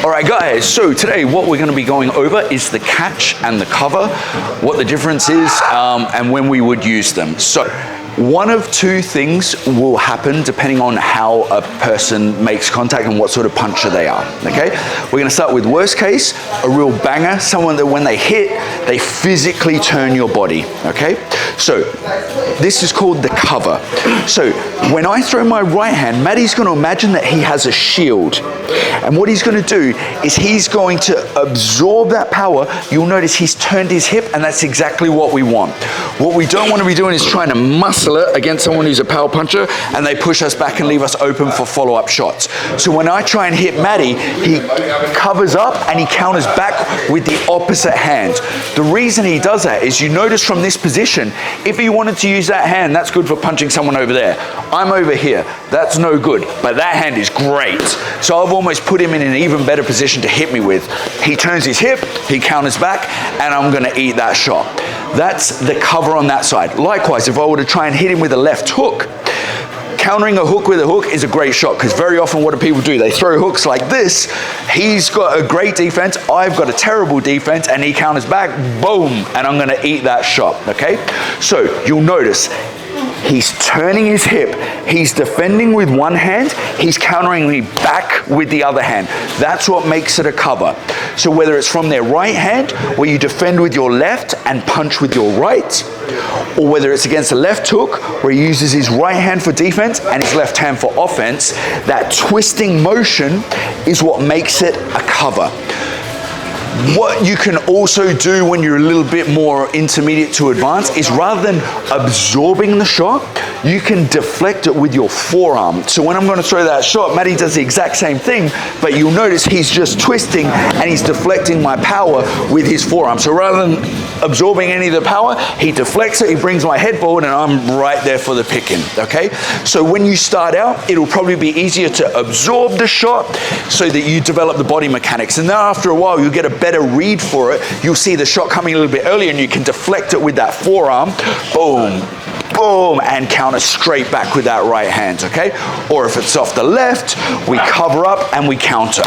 All right, guys, so today what we're going to be going over is the catch and the cover, what the difference is, and when we would use them. So one of two things will happen depending on how a person makes contact and what sort of puncher they are, okay? We're gonna start with worst case, a real banger, someone that when they hit, they physically turn your body, okay? So this is called the cover. So when I throw my right hand, Matty's gonna imagine that he has a shield. And what he's gonna do is he's going to absorb that power. You'll notice he's turned his hip, and that's exactly what we want. What we don't want to be doing is trying to muscle it against someone who's a power puncher, and they push us back and leave us open for follow-up shots. So when I try and hit Matty, he covers up and he counters back with the opposite hand. The reason he does that is, you notice from this position, if he wanted to use that hand, that's good for punching someone over there. I'm over here, that's no good, but that hand is great. So I've almost put him in an even better position to hit me with. He turns his hip, he counters back, and I'm gonna eat that shot. That's the cover on that side. Likewise, if I were to try and hit him with a left hook, countering a hook with a hook is a great shot, because very often what do people do? They throw hooks like this. He's got a great defense, I've got a terrible defense, and he counters back, boom, and I'm gonna eat that shot, okay? So you'll notice, he's turning his hip, he's defending with one hand, he's countering me back with the other hand. That's what makes it a cover. So whether it's from their right hand, where you defend with your left and punch with your right, or whether it's against a left hook, where he uses his right hand for defense and his left hand for offense, that twisting motion is what makes it a cover. What you can also do when you're a little bit more intermediate to advanced is, rather than absorbing the shot, you can deflect it with your forearm. So when I'm going to throw that shot, Matty does the exact same thing, but you'll notice he's just twisting and he's deflecting my power with his forearm. So rather than absorbing any of the power, he deflects it, he brings my head forward, and I'm right there for the picking, okay? So when you start out, it'll probably be easier to absorb the shot so that you develop the body mechanics. And then after a while, you'll get a better read for it. You'll see the shot coming a little bit earlier, and you can deflect it with that forearm, boom, boom, and counter straight back with that right hand, okay? Or if it's off the left, we cover up and we counter.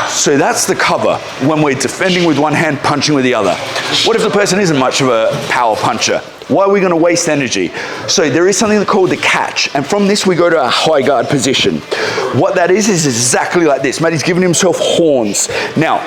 So that's the cover, when we're defending with one hand, punching with the other. What if the person isn't much of a power puncher? Why are we going to waste energy? So there is something called the catch, and from this we go to a high guard position. What that is exactly like this. Matty's giving himself horns. Now,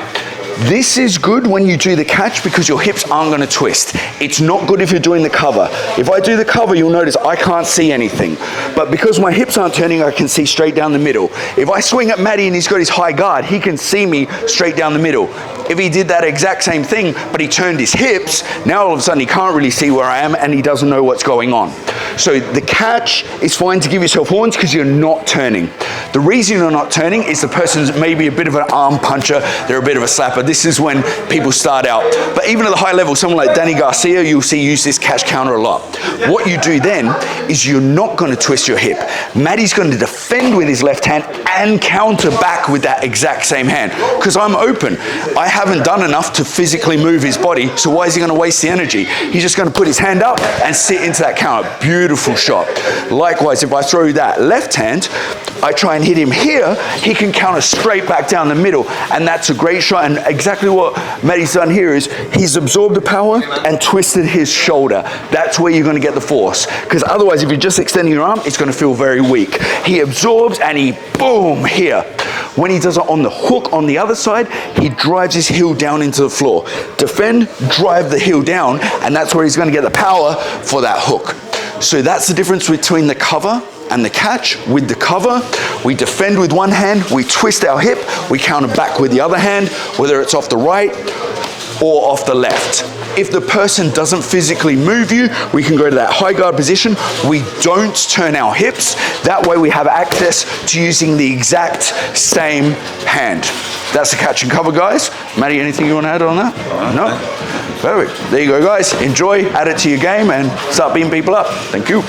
this is good when you do the catch, because your hips aren't going to twist. It's not good if you're doing the cover. If I do the cover, you'll notice I can't see anything. But because my hips aren't turning, I can see straight down the middle. If I swing at Matty and he's got his high guard, he can see me straight down the middle. If he did that exact same thing, but he turned his hips, now all of a sudden he can't really see where I am and he doesn't know what's going on. So the catch is fine to give yourself horns, because you're not turning. The reason you're not turning is the person's maybe a bit of an arm puncher, they're a bit of a slapper. This is when people start out. But even at the high level, someone like Danny Garcia, you'll see use this catch counter a lot. What you do then is, you're not going to twist your hip. Matty's going to defend with his left hand and counter back with that exact same hand, because I'm open. I haven't done enough to physically move his body, so why is he going to waste the energy? He's just going to put his hand up and sit into that counter. Beautiful shot. Likewise, if I throw that left hand, I try and hit him here, he can counter straight back down the middle, and that's a great shot. And exactly what Matty's done here is, he's absorbed the power and twisted his shoulder. That's where you're going to get the force, because otherwise if you're just extending your arm, it's going to feel very weak. He absorbs and he boom here. When he does it on the hook on the other side, he drives his heel down into the floor. Defend, drive the heel down, and that's where he's going to get the power for that hook. So that's the difference between the cover and the catch. With the cover, we defend with one hand, we twist our hip, we counter back with the other hand, whether it's off the right or off the left. If the person doesn't physically move you, we can go to that high guard position. We don't turn our hips. That way we have access to using the exact same hand. That's the catch and cover, guys. Matty, anything you want to add on that? No? Perfect. There you go, guys. Enjoy, add it to your game, and start beating people up. Thank you.